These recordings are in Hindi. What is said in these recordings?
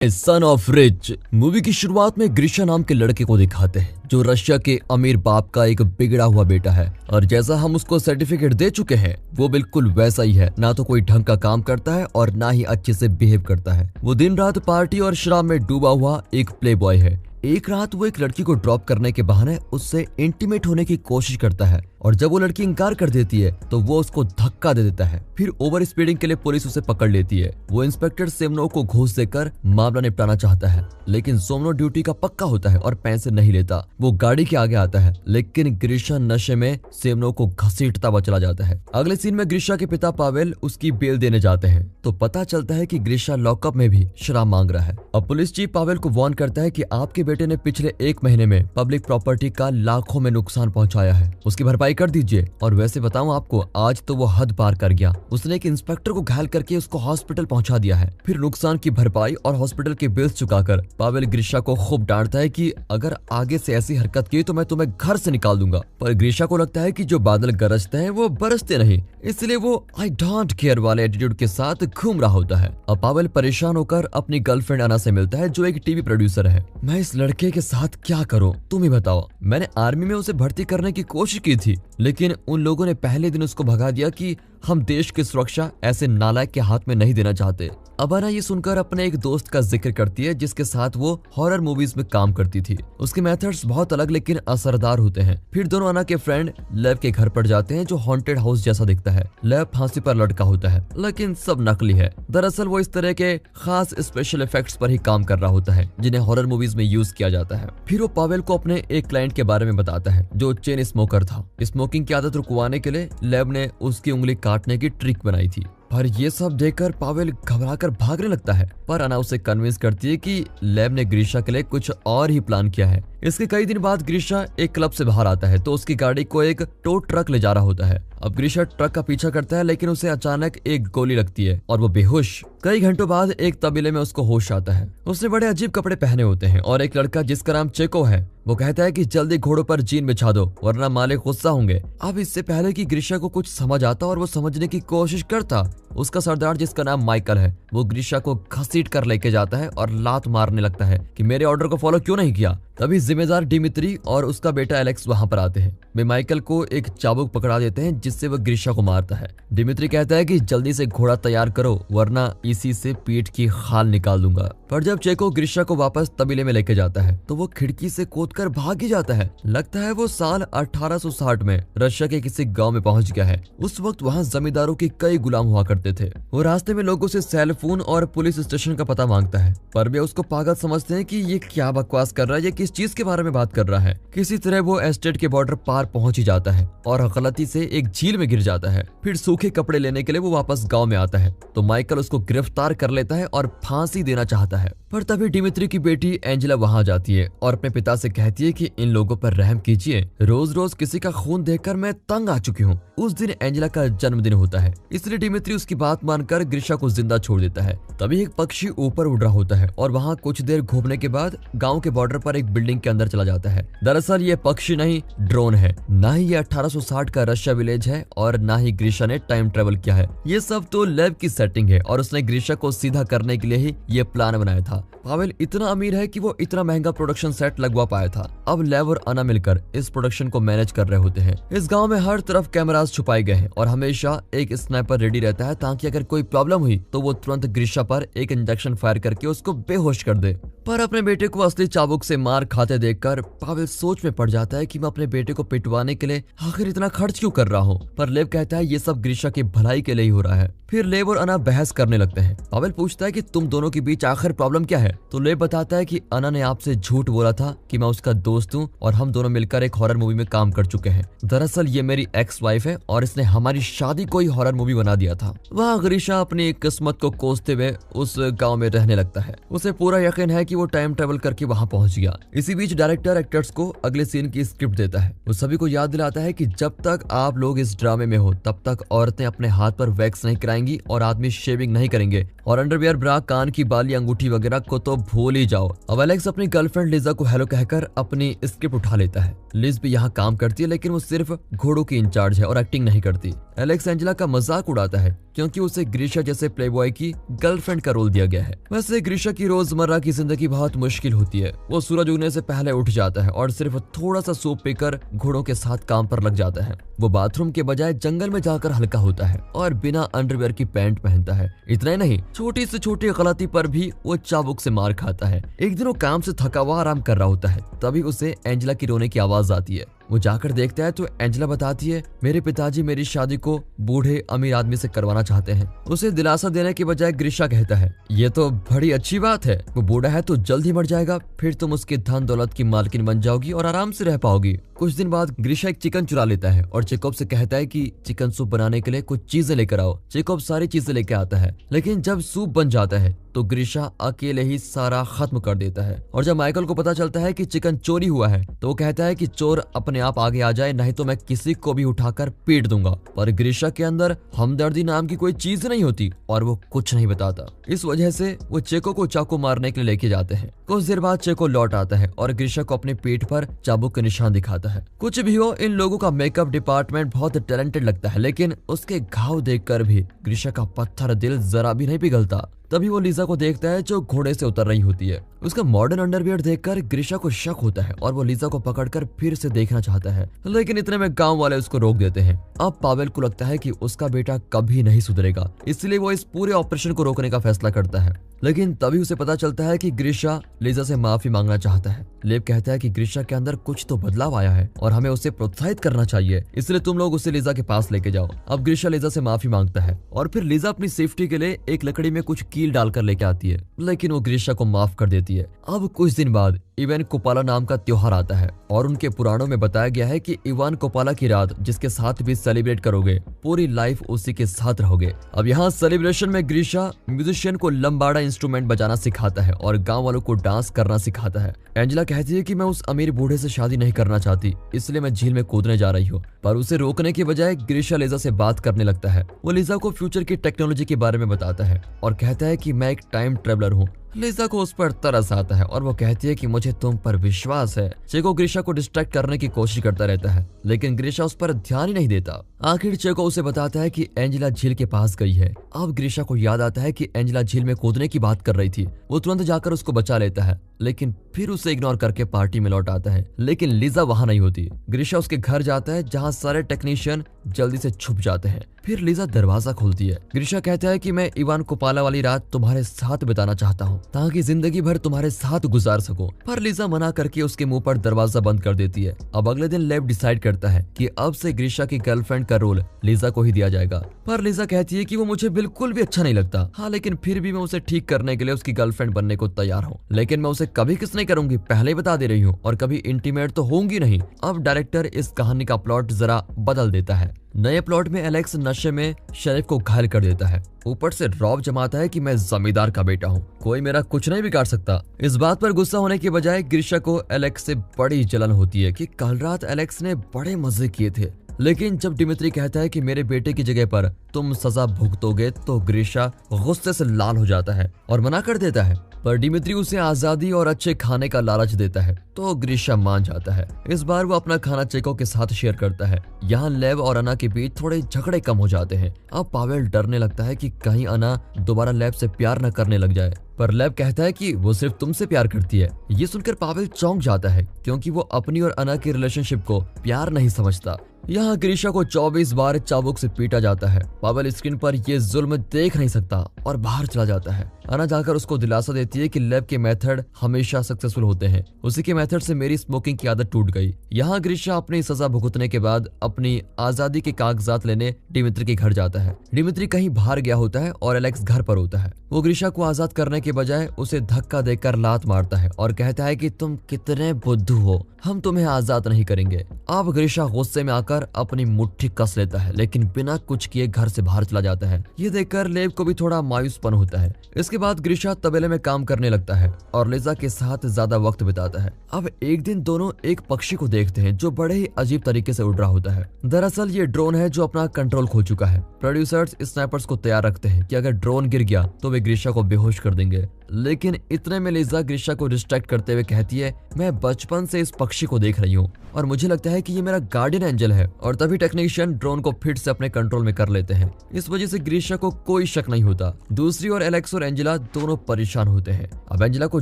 सन ऑफ रिच मूवी की शुरुआत में ग्रीशा नाम के लड़के को दिखाते हैं जो रशिया के अमीर बाप का एक बिगड़ा हुआ बेटा है। और जैसा हम उसको सर्टिफिकेट दे चुके हैं वो बिल्कुल वैसा ही है। ना तो कोई ढंग का काम करता है और ना ही अच्छे से बिहेव करता है। वो दिन रात पार्टी और शराब में डूबा हुआ एक प्ले बॉय है। एक रात वो एक लड़की को ड्रॉप करने के बहाने उससे इंटीमेट होने की कोशिश करता है और जब वो लड़की इनकार कर देती है तो वो उसको धक्का दे देता है। फिर ओवर स्पीडिंग के लिए पुलिस उसे पकड़ लेती है। वो इंस्पेक्टर सेमनो को घूस देकर मामला निपटाना चाहता है, लेकिन सोमनो ड्यूटी का पक्का होता है और पैसे नहीं लेता। वो गाड़ी के आगे आता है, लेकिन ग्रीशा नशे में सेमनो को घसीटता हुआ चला जाता है। अगले सीन में ग्रीशा के पिता पावेल उसकी बेल देने जाते हैं तो पता चलता है कि ग्रीशा लॉकअप में भी शराब मांग रहा है। अब पुलिस चीफ पावेल को वार्न करता है कि आपके बेटे ने पिछले 1 महीने में पब्लिक प्रॉपर्टी का लाखों में नुकसान पहुंचाया है, उसकी भरपाई कर दीजिए। और वैसे बताऊं आपको, आज तो वो हद पार कर गया। उसने एक इंस्पेक्टर को घायल करके उसको हॉस्पिटल पहुंचा दिया है। फिर नुकसान की भरपाई और हॉस्पिटल के बिल्स चुकाकर पावेल ग्रीशा को खूब डांटता है कि अगर आगे से ऐसी हरकत की तो मैं तुम्हें घर से निकाल दूंगा। पर ग्रीशा को लगता है कि जो बादल गरजते हैं वो बरसते नहीं, इसलिए वो आई डोंट केयर वाले एटीट्यूड के साथ घूम रहा होता है। अब पावेल परेशान होकर अपनी गर्लफ्रेंड अना से मिलता है जो एक टीवी प्रोड्यूसर है। मैं इस लड़के के साथ क्या करूं, तुम ही बताओ। मैंने आर्मी में उसे भर्ती करने की कोशिश की थी, लेकिन उन लोगों ने पहले दिन उसको भगा दिया कि हम देश की सुरक्षा ऐसे नालायक के हाथ में नहीं देना चाहते। अब अना ये सुनकर अपने एक दोस्त का जिक्र करती है जिसके साथ वो हॉरर मूवीज में काम करती थी। उसके मेथड्स बहुत अलग लेकिन असरदार होते हैं। फिर दोनों अना के फ्रेंड लेव के घर पर जाते हैं जो हॉन्टेड हाउस जैसा दिखता है। लेव फांसी पर लटका होता है, लेकिन सब नकली है। दरअसल वो इस तरह के खास स्पेशल इफेक्ट्स पर ही काम कर रहा होता है जिन्हें हॉरर मूवीज में यूज किया जाता है। फिर वो पावेल को अपने एक क्लाइंट के बारे में बताता है जो चेन स्मोकर था। स्मोकिंग की आदत रुकवाने के लिए लेव ने उसकी उंगली काटने की ट्रिक बनाई थी। पर ये सब देखकर पावेल घबराकर भागने लगता है, पर अना उसे कन्विंस करती है कि लेव ने ग्रीशा के लिए कुछ और ही प्लान किया है। इसके कई दिन बाद ग्रीशा एक क्लब से बाहर आता है तो उसकी गाड़ी को एक टो ट्रक ले जा रहा होता है। अब ग्रीशा ट्रक का पीछा करता है, लेकिन उसे अचानक एक गोली लगती है और वो बेहोश। कई घंटों बाद एक तबीले में उसको होश आता है। उसने बड़े अजीब कपड़े पहने होते हैं और एक लड़का जिसका नाम चेको है वो कहता है कि जल्दी घोड़ों पर जीन बिछा दो वरना मालिक गुस्सा होंगे। अब इससे पहले कि ग्रीशा को कुछ समझ आता और वो समझने की कोशिश करता, उसका सरदार जिसका नाम माइकल है वो ग्रीशा को घसीट कर लेके जाता है और लात मारने लगता है कि मेरे ऑर्डर को फॉलो क्यों नहीं किया। तभी जिम्मेदार डिमित्री और उसका बेटा एलेक्स वहां पर आते हैं। वे माइकल को एक चाबुक पकड़ा देते हैं जिससे वह ग्रीशा को मारता है। डिमित्री कहता है कि जल्दी से घोड़ा तैयार करो वरना इसी से पीठ की खाल निकाल दूंगा। पर जब चेको ग्रीशा को वापस तबीले में लेके जाता है तो वो खिड़की से कूदकर भाग ही जाता है। लगता है वो साल 1860 में रशिया के किसी गांव में पहुंच गया है। उस वक्त वहां जमींदारों के कई गुलाम हुआ करते थे। वो रास्ते में लोगों से सेल फोन और पुलिस स्टेशन का पता मांगता है, पर वे उसको पागल समझते हैं कि ये क्या बकवास कर रहा है, ये किस चीज के बारे में बात कर रहा है। किसी तरह वो एस्टेट के बॉर्डर पार पहुंच ही जाता है और गलती से एक झील में गिर जाता है। फिर सूखे कपड़े लेने के लिए वो वापस गांव में आता है तो माइकल उसको गिरफ्तार कर लेता है और फांसी देना चाहता है। पर तभी डिमित्री की बेटी एंजेला वहां जाती है और अपने पिता से कहती है कि इन लोगों पर रहम कीजिए, रोज रोज किसी का खून देखकर मैं तंग आ चुकी हूँ। उस दिन एंजेला का जन्मदिन होता है, इसलिए डिमित्री उसकी बात मानकर ग्रीशा को जिंदा छोड़ देता है। तभी एक पक्षी ऊपर उड़ रहा होता है और वहाँ कुछ देर घूमने के बाद गाँव के बॉर्डर पर एक बिल्डिंग के अंदर चला जाता है। दरअसल ये पक्षी नहीं ड्रोन है। ना ही ये 1860 का रशिया विलेज है और ना ही ग्रीशा ने टाइम ट्रेवल किया है। ये सब तो लेव की सेटिंग है और उसने ग्रीशा को सीधा करने के लिए ही ये प्लान बनाया था। पावेल इतना अमीर है कि वो इतना महंगा प्रोडक्शन सेट लगवा पाया था। अब लेव और अना मिलकर इस प्रोडक्शन को मैनेज कर रहे होते हैं। इस गांव में हर तरफ कैमरास छुपाए गए हैं और हमेशा एक स्नाइपर रेडी रहता है ताकि अगर कोई प्रॉब्लम हुई तो वो तुरंत ग्रीशा पर एक इंजेक्शन फायर करके उसको बेहोश कर दे। पर अपने बेटे को असली चाबुक से मार खाते देखकर पावेल सोच में पड़ जाता है कि मैं अपने बेटे को पिटवाने के लिए आखिर इतना खर्च क्यों कर रहा हूँ। पर लेव कहता है ये सब ग्रीशा की भलाई के लिए ही हो रहा है। फिर लेव और अना बहस करने लगते हैं। पावेल पूछता है कि तुम दोनों के बीच आखिर प्रॉब्लम क्या है, तो लेव बताता है कि अना ने आपसे झूठ बोला था कि मैं उसका दोस्त हूँ और हम दोनों मिलकर एक हॉरर मूवी में काम कर चुके हैं। दरअसल ये मेरी एक्स वाइफ है और इसने हमारी शादी को ही हॉरर मूवी बना दिया था। वहाँ ग्रीशा अपनी किस्मत को कोसते हुए उस गाँव में रहने लगता है। उसे पूरा यकीन है कि वो टाइम ट्रेवल करके वहाँ पहुंच गया। इसी बीच डायरेक्टर एक्टर्स को अगले सीन की स्क्रिप्ट देता है। वो सभी को याद दिलाता है कि जब तक आप लोग इस ड्रामे में हो तब तक औरतें अपने हाथ पर वैक्स नहीं कराएंगी और आदमी शेविंग नहीं करेंगे और अंडरवियर, ब्रा, कान की बाली, अंगूठी वगैरह को तो भूल ही जाओ। अब एलेक्स अपनी गर्लफ्रेंड लिजा को हेलो कहकर अपनी स्क्रिप्ट उठा लेता है। लिज भी यहाँ काम करती है लेकिन वो सिर्फ घोड़ों की इंचार्ज है और एक्टिंग नहीं करती। एलेक्स एंजेला का मजाक उड़ाता है क्योंकि उसे ग्रीशा जैसे प्लेबॉय की गर्लफ्रेंड का रोल दिया गया है। वैसे ग्रीशा की रोजमर्रा की जिंदगी बहुत मुश्किल होती है। वो सूरज उगने से पहले उठ जाता है और सिर्फ थोड़ा सा सूप पीकर घोड़ों के साथ काम पर लग जाता है। वो बाथरूम के बजाय जंगल में जाकर हल्का होता है और बिना अंडरवियर की पैंट पहनता है। इतना ही नहीं, छोटी से छोटी गलती पर भी वो चाबुक से मार खाता है। एक दिन वो काम से थका हुआ आराम कर रहा होता है, तभी उसे एंजेला की रोने की आवाज आती है। वो जाकर देखता है तो एंजेला बताती है, मेरे पिताजी मेरी शादी को बूढ़े अमीर आदमी से करवाना चाहते हैं। उसे दिलासा देने के बजाय ग्रीशा कहता है, ये तो बड़ी अच्छी बात है, वो बूढ़ा है तो जल्द ही मर जाएगा, फिर तुम उसके धन दौलत की मालकिन बन जाओगी और आराम से रह पाओगी। कुछ दिन बाद ग्रीशा एक चिकन चुरा लेता है और चेकॉब से कहता है कि चिकन सूप बनाने के लिए कुछ चीजें लेकर आओ। चेकॉब सारी चीजें लेकर आता है, लेकिन जब सूप बन जाता है तो ग्रीशा अकेले ही सारा खत्म कर देता है। और जब माइकल को पता चलता है कि चिकन चोरी हुआ है तो वो कहता है कि चोर अपने आप आगे आ जाए, नहीं तो मैं किसी को भी उठाकर पीट दूंगा। पर ग्रीशा के अंदर हमदर्दी नाम की कोई चीज नहीं होती और वो कुछ नहीं बताता। इस वजह से वो चेको को चाकू मारने के लिए लेके जाते हैं। कुछ देर बाद चेको लौट आता है और ग्रीशा को अपने पेट पर चाबुक के निशान दिखाता है। कुछ भी हो, इन लोगों का मेकअप डिपार्टमेंट बहुत टैलेंटेड लगता है, लेकिन उसके घाव देखकर भी ग्रीशा का पत्थर दिल जरा भी नहीं पिघलता। तभी वो लिजा को देखता है जो घोड़े से उतर रही होती है। उसका मॉडर्न अंडरवियर देखकर ग्रीशा को शक होता है और वो लिजा को पकड़कर फिर से देखना चाहता है, लेकिन इतने में गांव वाले उसको रोक देते हैं। अब पावेल को लगता है कि उसका बेटा कभी नहीं सुधरेगा, इसलिए वो इस पूरे ऑपरेशन को रोकने का फैसला करता है। लेकिन तभी उसे पता चलता है कि ग्रीशा लिजा से माफी मांगना चाहता है। लेब कहता है कि ग्रीशा के अंदर कुछ तो बदलाव आया है और हमें उसे प्रोत्साहित करना चाहिए, इसलिए तुम लोग उसे लिजा के पास लेके जाओ। अब ग्रीशा लिजा से माफी मांगता है और फिर लिजा अपनी सेफ्टी के लिए एक लकड़ी में कुछ कील डालकर लेके आती है, लेकिन वो ग्रीशा को माफ कर देती है। अब कुछ दिन बाद इवान कोपाला नाम का त्योहार आता है और उनके पुराणों में बताया गया है कि इवान कोपाला की रात जिसके साथ भी सेलिब्रेट करोगे, पूरी लाइफ उसी के साथ रहोगे। अब यहाँ सेलिब्रेशन में ग्रीशा म्यूजिशियन को लंबाड़ा इंस्ट्रूमेंट बजाना सिखाता है और गांव वालों को डांस करना सिखाता है। एंजेला कहती है कि मैं उस अमीर बूढ़े से शादी नहीं करना चाहती, इसलिए मैं झील में कूदने जा रही हूँ। पर उसे रोकने के बजाय ग्रीशा लिजा से बात करने लगता है। वो लिजा को फ्यूचर की टेक्नोलॉजी के बारे में बताता है और कहता है कि मैं एक टाइम ट्रेवलर हूँ। लिजा को उस पर तरस आता है और वो कहती है कि मुझे तुम पर विश्वास है। चेको ग्रीशा को डिस्ट्रैक्ट करने की कोशिश करता रहता है, लेकिन ग्रीशा उस पर ध्यान ही नहीं देता। आखिर चेको उसे बताता है कि एंजेला झील के पास गई है। अब ग्रीशा को याद आता है कि एंजेला झील में कूदने की बात कर रही थी। वो तुरंत जाकर उसको बचा लेता है, लेकिन फिर उसे इग्नोर करके पार्टी में लौट आता है। लेकिन लिजा वहां नहीं होती। ग्रीशा उसके घर जाता है जहां सारे टेक्नीशियन जल्दी से छुप जाते हैं। फिर लिजा दरवाजा खोलती है। ग्रीशा कहता है कि मैं इवान कोपाला वाली रात तुम्हारे साथ बिताना चाहता हूँ ताकि जिंदगी भर तुम्हारे साथ गुजार सकूं। पर लिजा मना करके उसके मुंह पर दरवाजा बंद कर देती है। अब अगले दिन लेब डिसाइड करता है कि अब से ग्रीशा की गर्लफ्रेंड का रोल लिजा को ही दिया जाएगा। पर लिजा कहती है कि वो मुझे बिल्कुल भी अच्छा नहीं लगता। हाँ, लेकिन फिर भी मैं उसे ठीक करने के लिए उसकी गर्लफ्रेंड बनने को तैयार हूँ, लेकिन मैं उसे कभी किस नहीं करूंगी, पहले ही बता दे रही हूँ, और कभी इंटीमेट तो होंगी नहीं। अब डायरेक्टर इस कहानी का प्लॉट जरा बदल देता है। नए प्लॉट में एलेक्स नशे में शरीफ को घायल कर देता है। ऊपर से रौब जमाता है कि मैं जमींदार का बेटा हूँ, कोई मेरा कुछ नहीं बिगाड़ सकता। इस बात पर गुस्सा होने के बजाय ग्रीशा को एलेक्स से बड़ी जलन होती है कि कल रात एलेक्स ने बड़े मजे किए थे। लेकिन जब डिमित्री कहता है कि मेरे बेटे की जगह पर तुम सजा भुगतोगे तो ग्रीशा गुस्से से लाल हो जाता है और मना कर देता है। पर डिमित्री उसे आजादी और अच्छे खाने का लालच देता है तो ग्रीशा मान जाता है। इस बार वो अपना खाना चेको के साथ शेयर करता है। यहाँ लेव और अना के बीच थोड़े झगड़े कम हो जाते हैं। अब पावेल डरने लगता है कि कहीं अना दोबारा लेव से प्यार न करने लग जाए, पर लेव कहता है कि वो सिर्फ तुमसे प्यार करती है। ये सुनकर पावेल चौंक जाता है क्योंकि वो अपनी और अना की रिलेशनशिप को प्यार नहीं समझता। यहाँ ग्रीशा को 24 बार चाबुक से पीटा जाता है। पावेल स्क्रीन पर ये जुल्म देख नहीं सकता और बाहर चला जाता है। अना जाकर उसको दिलासा देती है कि लेब के मेथड हमेशा सक्सेसफुल होते हैं, उसी के मेथड से मेरी स्मोकिंग की आदत टूट गई। यहाँ ग्रीशा अपनी सजा भुगतने के बाद अपनी आजादी के कागजात लेने डिमित्री के घर जाता है। डिमित्री कहीं बाहर गया होता है और एलेक्स घर पर होता है। वो ग्रीशा को आजाद करने के बजाय उसे धक्का देकर लात मारता है और कहता है कि तुम कितने बुद्धू हो, हम तुम्हें आजाद नहीं करेंगे। अब ग्रीशा गुस्से में आकर अपनी मुट्ठी कस लेता है, लेकिन बिना कुछ किए घर से बाहर चला जाता है। ये देखकर लेब को भी थोड़ा मायूसपन होता है। इसके बाद ग्रीशा तबेले में काम करने लगता है और लिजा के साथ ज्यादा वक्त बिताता है। अब एक दिन दोनों एक पक्षी को देखते हैं जो बड़े ही अजीब तरीके से उड़ रहा होता है। दरअसल ये ड्रोन है जो अपना कंट्रोल खो चुका है। प्रोड्यूसर्स स्नाइपर्स को तैयार रखते हैं कि अगर ड्रोन गिर गया तो वे ग्रीशा को बेहोश कर देंगे, लेकिन इतने में लिजा ग्रीशा को डिस्ट्रैक्ट करते हुए कहती है, मैं बचपन से इस पक्षी को देख रही हूँ और मुझे लगता है कि ये मेरा गार्डियन एंजल है। और तभी टेक्नीशियन ड्रोन को फिर से अपने कंट्रोल में कर लेते हैं। इस वजह से ग्रीशा को कोई शक नहीं होता। दूसरी ओर एलेक्स और एंजेला दोनों परेशान होते हैं। अब एंजेला को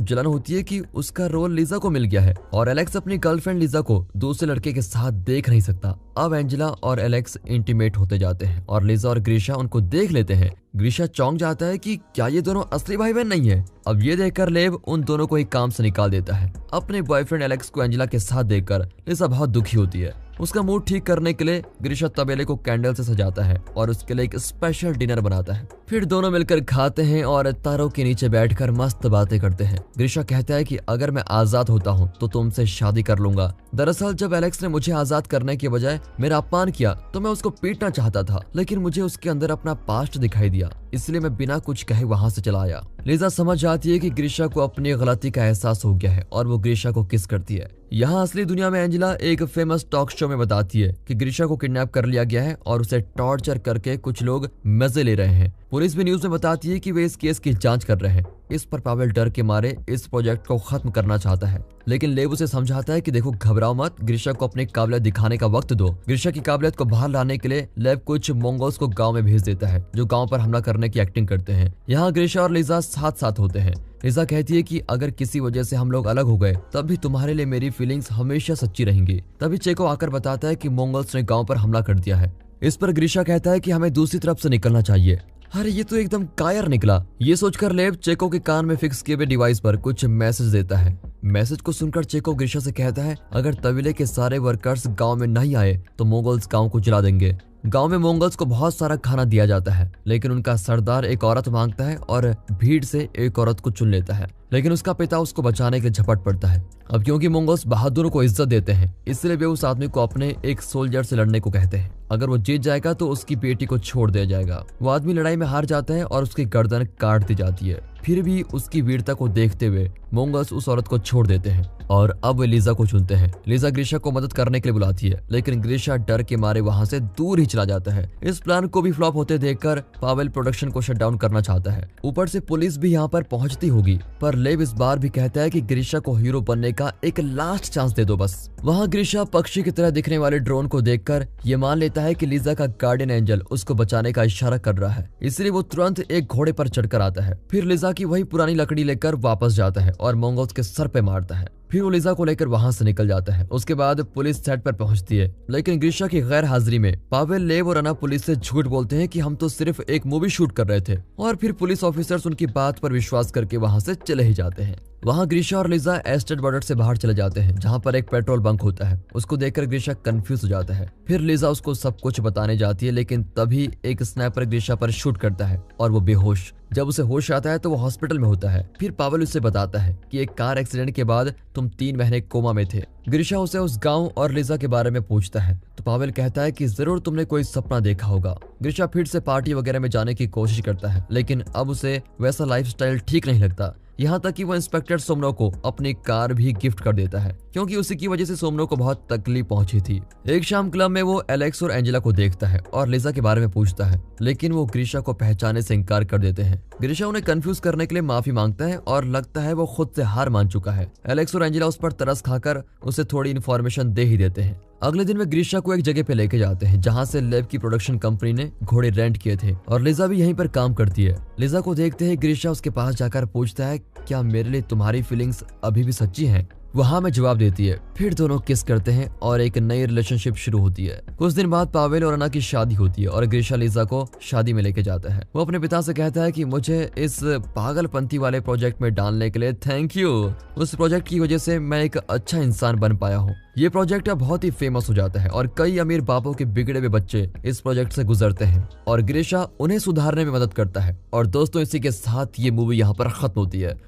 जलन होती है कि उसका रोल लिजा को मिल गया है और एलेक्स अपनी गर्लफ्रेंड लिजा को दूसरे लड़के के साथ देख नहीं सकता। अब एंजेला और एलेक्स इंटीमेट होते जाते हैं और लिजा और ग्रीशा उनको देख लेते हैं। ग्रीशा चौंक जाता है कि क्या ये दोनों असली भाई बहन नहीं है। अब ये देखकर लेव उन दोनों को ही काम से निकाल देता है। अपने बॉयफ्रेंड एलेक्स को एंजेला के साथ देखकर लिजा बहुत दुखी होती है। उसका मूड ठीक करने के लिए ग्रीशा तबेले को कैंडल से सजाता है और उसके लिए एक स्पेशल डिनर बनाता है। फिर दोनों मिलकर खाते हैं और तारों के नीचे बैठकर मस्त बातें करते हैं। ग्रीशा कहता है कि अगर मैं आजाद होता हूँ तो तुमसे शादी कर लूंगा। दरअसल जब एलेक्स ने मुझे आजाद करने के बजाय मेरा अपमान किया तो मैं उसको पीटना चाहता था, लेकिन मुझे उसके अंदर अपना पास्ट दिखाई दिया, इसलिए मैं बिना कुछ कहे वहां से चला आया। लिजा समझ जाती है कि ग्रीशा को अपनी गलती का एहसास हो गया है और वो ग्रीशा को किस करती है। यहाँ असली दुनिया में एंजेला एक फेमस टॉक शो में बताती है कि ग्रीशा को किडनैप कर लिया गया है और उसे टॉर्चर करके कुछ लोग मजे ले रहे हैं। पुलिस भी न्यूज में बताती है कि वे इस केस की जांच कर रहे हैं। इस पर पावेल डर के मारे इस प्रोजेक्ट को खत्म करना चाहता है, लेकिन लेव उसे समझाता है कि देखो घबराओ मत, ग्रीशा को अपनी काबिलियत दिखाने का वक्त दो। ग्रीशा की काबिलियत को बाहर लाने के लिए लेव कुछ मंगोल्स को गांव में भेज देता है जो गांव पर हमला करने की एक्टिंग करते हैं। यहाँ ग्रीशा और लिजा साथ साथ होते हैं। लिजा कहती है कि अगर किसी वजह से हम लोग अलग हो गए तब भी तुम्हारे लिए मेरी फीलिंग्स हमेशा सच्ची रहेंगी। तभी चेको आकर बताता है कि मंगोल्स ने गांव पर हमला कर दिया है। इस पर ग्रीशा कहता है कि हमें दूसरी तरफ से निकलना चाहिए। अरे ये तो एकदम कायर निकला। ये सोचकर लेव चेको के कान में फिक्स किए हुए डिवाइस पर कुछ मैसेज देता है। मैसेज को सुनकर चेको ग्रीशा से कहता है, अगर तबीले के सारे वर्कर्स गांव में नहीं आए तो मंगोल्स गांव को जला देंगे। गांव में मंगोल्स को बहुत सारा खाना दिया जाता है, लेकिन उनका सरदार एक औरत मांगता है और भीड़ से एक औरत को चुन लेता है, लेकिन उसका पिता उसको बचाने के लिए झपट पड़ता है। अब क्योंकि मंगोल्स बहादुरों को इज्जत देते हैं, इसलिए वे उस आदमी को अपने एक सोल्जर से लड़ने को कहते हैं। अगर वो जीत जाएगा तो उसकी बेटी को छोड़ दिया जाएगा। वो आदमी लड़ाई में हार जाता है और उसकी गर्दन काट दी जाती है। फिर भी उसकी वीरता को देखते हुए मंगोल्स उस औरत को छोड़ देते हैं और अब वे लिजा को चुनते हैं। लिजा ग्रीशा को मदद करने के लिए बुलाती है, लेकिन ग्रीशा डर के मारे वहां से दूर ही चला जाता है। इस प्लान को भी फ्लॉप होते देखकर पावेल प्रोडक्शन को शट डाउन करना चाहता है। ऊपर से पुलिस भी यहाँ पर पहुंचती होगी, पर लेव इस बार भी कहता है कि ग्रीशा को हीरो बनने का एक लास्ट चांस दे दो बस। वहाँ ग्रीशा पक्षी की तरह दिखने वाले ड्रोन को देखकर ये मान लेता है कि लिजा का गार्डियन एंजल उसको बचाने का इशारा कर रहा है, इसलिए वो तुरंत एक घोड़े पर चढ़कर आता है। फिर लिजा की वही पुरानी लकड़ी लेकर वापस जाता है और मंगोल्स के सर पे मारता है। फिर वो लिजा को लेकर वहां से निकल जाता है। उसके बाद पुलिस सेट पर पहुंचती है, लेकिन ग्रीशा की गैर हाजिरी में पावेल, लेव और अना पुलिस से झूठ बोलते हैं कि हम तो सिर्फ एक मूवी शूट कर रहे थे, और फिर पुलिस ऑफिसर्स उनकी बात पर विश्वास करके वहां से चले ही जाते हैं। वहाँ ग्रीशा और लिजा एस्टेट बॉर्डर से बाहर चले जाते हैं, जहाँ पर एक पेट्रोल बंक होता है। उसको देखकर ग्रीशा कंफ्यूज हो जाता है। फिर लिजा उसको सब कुछ बताने जाती है, लेकिन तभी एक स्नाइपर ग्रीशा पर शूट करता है और वो बेहोश। जब उसे होश आता है तो वो हॉस्पिटल में होता है। फिर पावेल उसे बताता है कि एक कार एक्सीडेंट के बाद तुम 3 महीने कोमा में थे। ग्रीशा उसे उस गांव और लिजा के बारे में पूछता है तो पावेल कहता है कि जरूर तुमने कोई सपना देखा होगा। ग्रीशा फिर से पार्टी वगैरह में जाने की कोशिश करता है, लेकिन अब उसे वैसा लाइफस्टाइल ठीक नहीं लगता। यहाँ तक कि वो इंस्पेक्टर सोमनो को अपनी कार भी गिफ्ट कर देता है, क्योंकि उसी की वजह से सोमनो को बहुत तकलीफ पहुंची थी। एक शाम क्लब में वो एलेक्स और एंजेला को देखता है और लिजा के बारे में पूछता है, लेकिन वो ग्रीशा को पहचाने से इनकार कर देते हैं। ग्रीशा उन्हें कंफ्यूज करने के लिए माफी मांगता है और लगता है वो खुद से हार मान चुका है। एलेक्स और एंजेला उस पर तरस खाकर उसे थोड़ी इन्फॉर्मेशन दे ही देते हैं। अगले दिन वे ग्रीशा को एक जगह पे लेके जाते हैं, जहाँ से लेव की प्रोडक्शन कंपनी ने घोड़े रेंट किए थे और लिजा भी यहीं पर काम करती है। लिजा को देखते ही ग्रीशा उसके पास जाकर पूछता है, क्या मेरे लिए तुम्हारी फीलिंग्स अभी भी सच्ची हैं? वो हाँ में जवाब देती है। फिर दोनों किस करते हैं और एक नई रिलेशनशिप शुरू होती है। कुछ दिन बाद पावेल और अना की शादी होती है और ग्रीशा लिजा को शादी में लेके जाता है। वो अपने पिता से कहता है कि मुझे इस पागलपंती वाले प्रोजेक्ट में डालने के लिए थैंक यू। उस प्रोजेक्ट की वजह से मैं एक अच्छा इंसान बन पाया हूँ। ये प्रोजेक्ट अब बहुत ही फेमस हो जाता है और कई अमीर बापों के बिगड़े हुए बच्चे इस प्रोजेक्ट से गुजरते हैं और ग्रीशा उन्हें सुधारने में मदद करता है। और दोस्तों, इसी के साथ ये मूवी यहाँ पर खत्म होती है।